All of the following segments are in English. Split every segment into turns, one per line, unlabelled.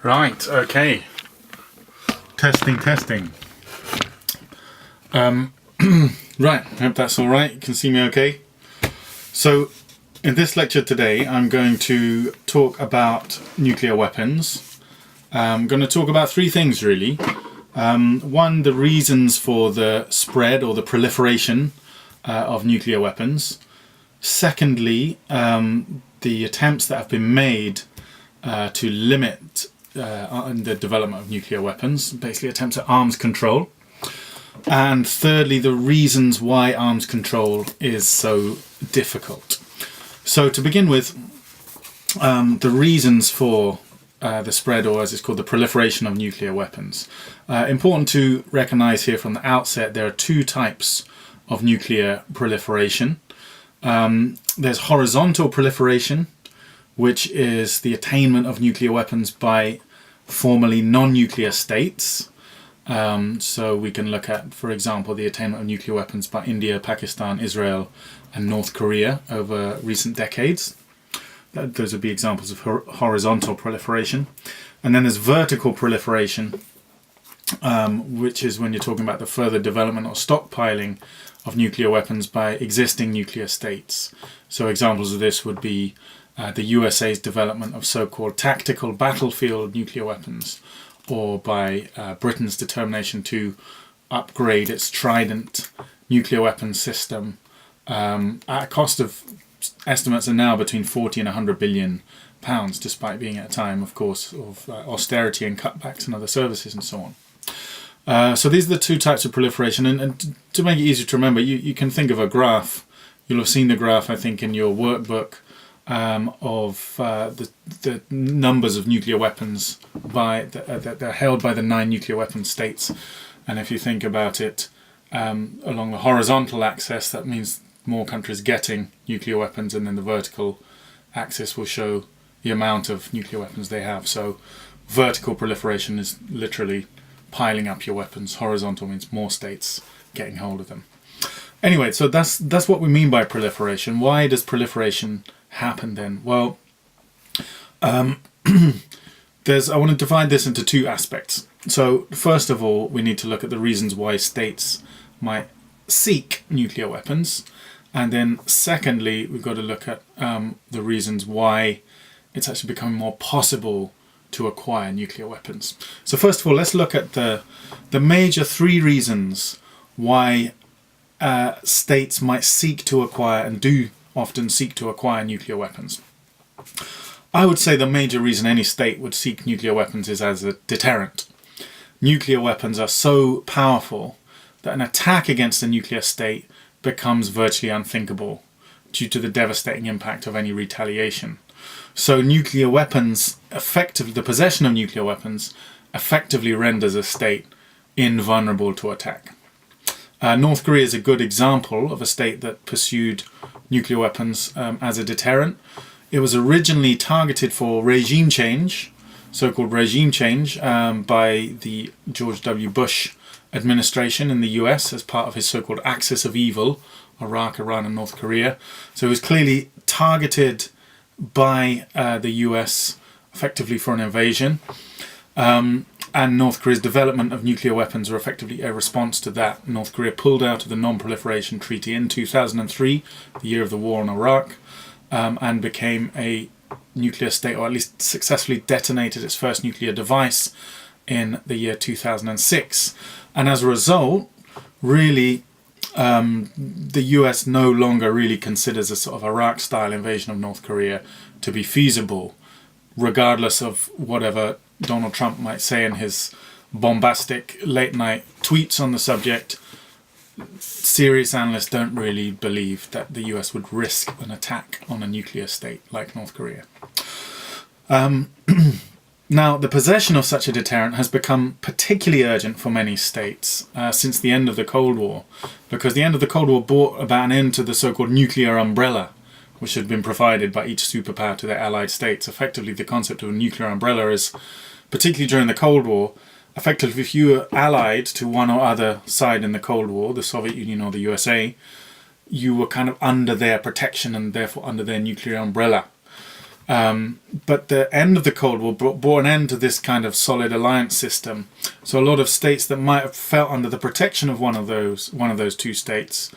Right, okay. Testing. Right, hope that's all right. You can see me okay. So, in this lecture today, I'm going to talk about nuclear weapons. I'm going to talk about three things, really. One, the reasons for the spread or the proliferation of nuclear weapons. Secondly, the attempts that have been made to limit the development of nuclear weapons, basically attempts at arms control. And thirdly, the reasons why arms control is so difficult. So to begin with, the reasons for the spread, or as it's called, the proliferation of nuclear weapons. Important to recognize here from the outset, there are two types of nuclear proliferation. There's horizontal proliferation, which is the attainment of nuclear weapons by formerly non-nuclear states. So we can look at, for example, the attainment of nuclear weapons by India, Pakistan, Israel, and North Korea over recent decades. Those would be examples of horizontal proliferation. And then there's vertical proliferation, which is when you're talking about the further development or stockpiling of nuclear weapons by existing nuclear states. So examples of this would be the USA's development of so-called tactical battlefield nuclear weapons, or by Britain's determination to upgrade its Trident nuclear weapons system at a cost of, estimates are now between 40 and 100 billion pounds, despite being at a time, of course, of austerity and cutbacks in other services and so on. So these are the two types of proliferation, and to make it easier to remember, you can think of a graph. You'll have seen the graph, I think, in your workbook of the numbers of nuclear weapons that are held by the 9 nuclear weapon states. And if you think about it along the horizontal axis, that means more countries getting nuclear weapons, and then the vertical axis will show the amount of nuclear weapons they have. So vertical proliferation is literally piling up your weapons. Horizontal means more states getting hold of them. Anyway, so that's what we mean by proliferation. Why does proliferation happen then? Well, I want to divide this into two aspects. So first of all, we need to look at the reasons why states might seek nuclear weapons. And then secondly, we've got to look at the reasons why it's actually becoming more possible to acquire nuclear weapons. So first of all, let's look at the major three reasons why states might seek to acquire, and do often seek to acquire, nuclear weapons. I would say the major reason any state would seek nuclear weapons is as a deterrent. Nuclear weapons are so powerful that an attack against a nuclear state becomes virtually unthinkable due to the devastating impact of any retaliation. So nuclear weapons, the possession of nuclear weapons effectively renders a state invulnerable to attack. North Korea is a good example of a state that pursued nuclear weapons as a deterrent. It was originally targeted for regime change, so-called regime change, by the George W. Bush administration in the US as part of his so-called axis of evil, Iraq, Iran, and North Korea. So it was clearly targeted by the US effectively for an invasion. And North Korea's development of nuclear weapons were effectively a response to that. North Korea pulled out of the Non-Proliferation Treaty in 2003, the year of the war in Iraq, and became a nuclear state, or at least successfully detonated its first nuclear device in the year 2006. And as a result, really, the US no longer really considers a sort of Iraq-style invasion of North Korea to be feasible, regardless of whatever Donald Trump might say in his bombastic late-night tweets on the subject. Serious analysts don't really believe that the US would risk an attack on a nuclear state like North Korea. Now, the possession of such a deterrent has become particularly urgent for many states since the end of the Cold War, because the end of the Cold War brought about an end to the so-called nuclear umbrella, which had been provided by each superpower to their allied states. Effectively, the concept of a nuclear umbrella is, particularly during the Cold War, effectively if you were allied to one or other side in the Cold War, the Soviet Union or the USA, you were kind of under their protection and therefore under their nuclear umbrella. But the end of the Cold War brought an end to this kind of solid alliance system. So a lot of states that might have felt under the protection of one of those two states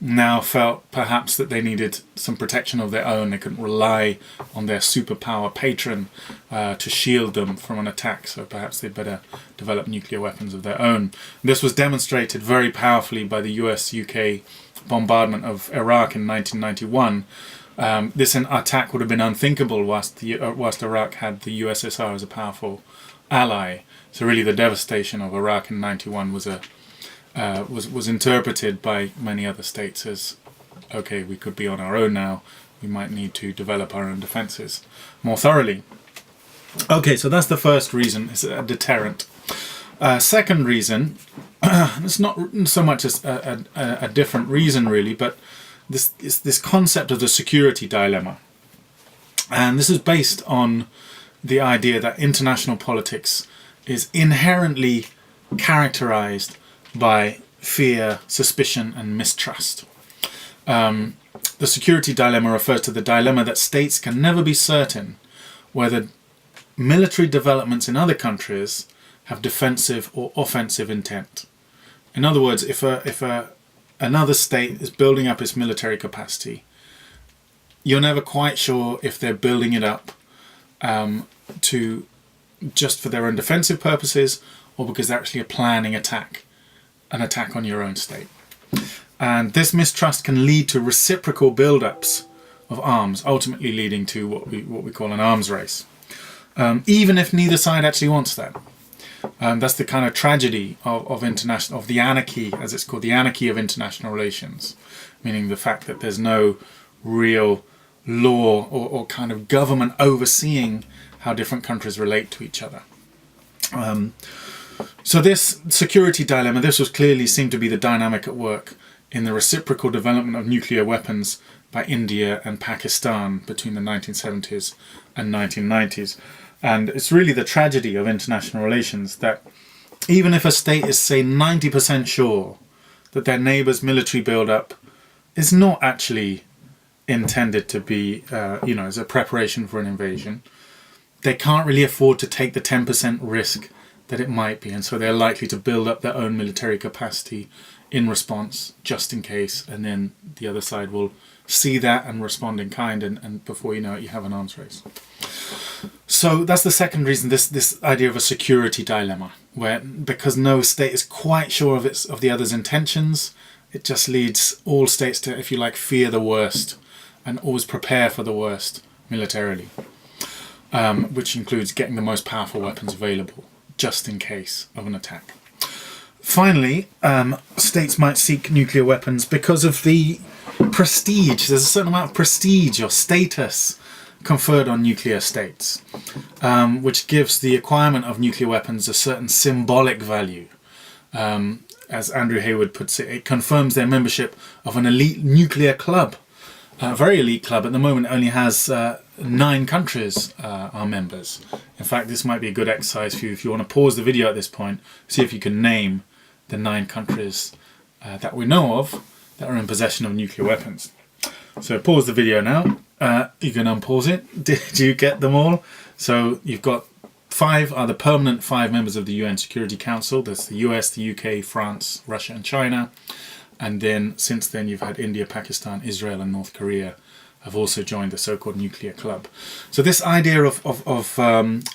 now felt perhaps that they needed some protection of their own. They couldn't rely on their superpower patron to shield them from an attack, so perhaps they'd better develop nuclear weapons of their own. This was demonstrated very powerfully by the US-UK bombardment of Iraq in 1991. This attack would have been unthinkable whilst Iraq had the USSR as a powerful ally. So really the devastation of Iraq in 91 was interpreted by many other states as, okay, we could be on our own now, we might need to develop our own defences more thoroughly. Okay, so that's the first reason, it's a deterrent. Second reason, it's not so much as a different reason really, but this concept of the security dilemma. And this is based on the idea that international politics is inherently characterized by fear, suspicion, and mistrust. The security dilemma refers to the dilemma that states can never be certain whether military developments in other countries have defensive or offensive intent. In other words, if another state is building up its military capacity, you're never quite sure if they're building it up to just for their own defensive purposes or because they're actually planning an attack on your own state. And this mistrust can lead to reciprocal build-ups of arms, ultimately leading to what we call an arms race, even if neither side actually wants that. That's the kind of tragedy of the anarchy, as it's called, the anarchy of international relations, meaning the fact that there's no real law or kind of government overseeing how different countries relate to each other. So this security dilemma, this was clearly seemed to be the dynamic at work in the reciprocal development of nuclear weapons by India and Pakistan between the 1970s and 1990s. And it's really the tragedy of international relations that even if a state is, say, 90% sure that their neighbour's military build-up is not actually intended to be, as a preparation for an invasion, they can't really afford to take the 10% risk that it might be. And so they're likely to build up their own military capacity in response, just in case. And then the other side will see that and respond in kind. And before you know it, you have an arms race. So that's the second reason, this idea of a security dilemma, where because no state is quite sure of the other's intentions, it just leads all states to, if you like, fear the worst and always prepare for the worst militarily, which includes getting the most powerful weapons available just in case of an attack. Finally, states might seek nuclear weapons because of the prestige. There's a certain amount of prestige or status conferred on nuclear states, which gives the acquirement of nuclear weapons a certain symbolic value. As Andrew Hayward puts it, it confirms their membership of an elite nuclear club. A very elite club. At the moment it only has 9 countries are members. In fact, this might be a good exercise for you if you want to pause the video at this point, see if you can name the 9 countries that we know of that are in possession of nuclear weapons. So pause the video now. You can unpause it. Did you get them all? So you've got 5 are the permanent 5 members of the UN Security Council. That's the US, the UK, France, Russia and China. And then since then you've had India, Pakistan, Israel and North Korea have also joined the so-called nuclear club. So this idea of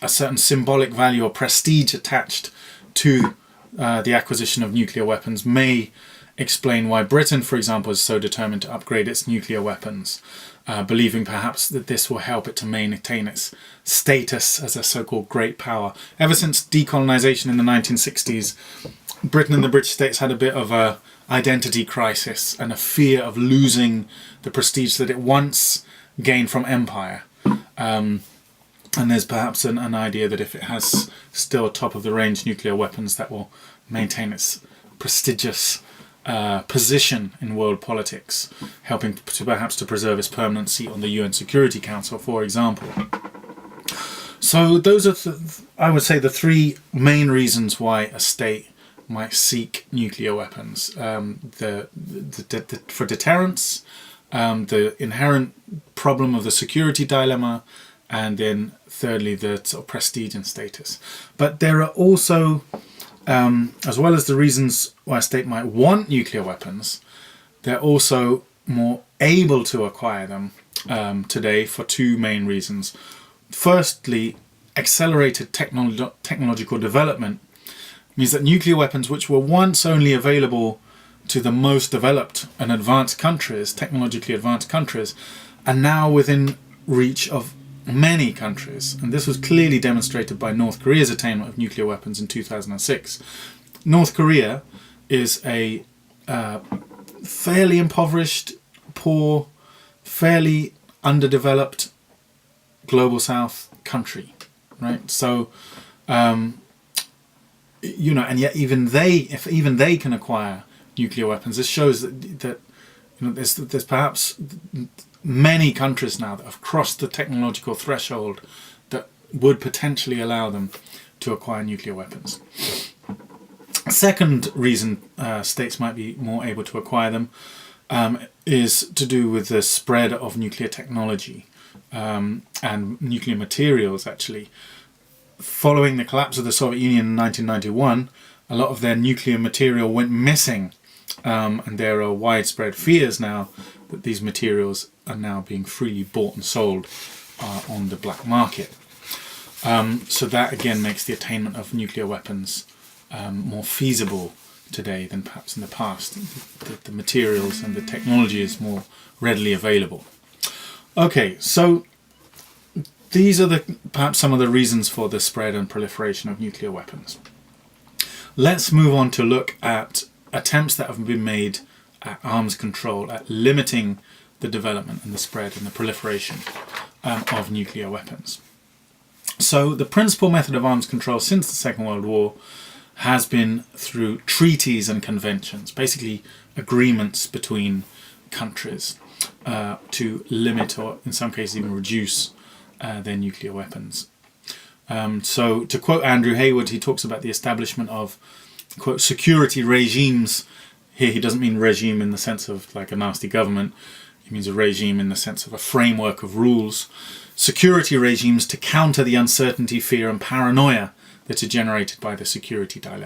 a certain symbolic value or prestige attached to the acquisition of nuclear weapons may explain why Britain, for example, is so determined to upgrade its nuclear weapons, believing perhaps that this will help it to maintain its status as a so-called great power. Ever since decolonization in the 1960s, Britain and the British states had a bit of a identity crisis and a fear of losing the prestige that it once gained from empire. And there's perhaps an idea that if it has still top-of-the-range nuclear weapons, that will maintain its prestigious position in world politics, helping to perhaps to preserve its permanent seat on the UN Security Council, for example. So those are, I would say, the 3 main reasons why a state might seek nuclear weapons. For deterrence, the inherent problem of the security dilemma, and then thirdly the sort of prestige and status. But there are also, as well as the reasons why a state might want nuclear weapons, they're also more able to acquire them today for two main reasons. Firstly, accelerated technological development means that nuclear weapons, which were once only available to the most developed and advanced countries, technologically advanced countries, are now within reach of many countries. And this was clearly demonstrated by North Korea's attainment of nuclear weapons in 2006. North Korea is a fairly impoverished, poor, fairly underdeveloped global south country, right? So, and yet if even they can acquire nuclear weapons, this shows that there's perhaps many countries now that have crossed the technological threshold that would potentially allow them to acquire nuclear weapons. Second reason states might be more able to acquire them is to do with the spread of nuclear technology and nuclear materials, actually. Following the collapse of the Soviet Union in 1991, a lot of their nuclear material went missing, and there are widespread fears now that these materials are now being freely bought and sold on the black market. So that again makes the attainment of nuclear weapons more feasible today than perhaps in the past. The materials and the technology is more readily available. Okay, so these are perhaps some of the reasons for the spread and proliferation of nuclear weapons. Let's move on to look at attempts that have been made at arms control, at limiting the development and the spread and the proliferation of nuclear weapons. So the principal method of arms control since the Second World War has been through treaties and conventions, basically agreements between countries to limit or in some cases even reduce their nuclear weapons. So to quote Andrew Hayward, he talks about the establishment of, quote, security regimes. Here he doesn't mean regime in the sense of like a nasty government. He means a regime in the sense of a framework of rules. Security regimes to counter the uncertainty, fear and paranoia that are generated by the security dilemma.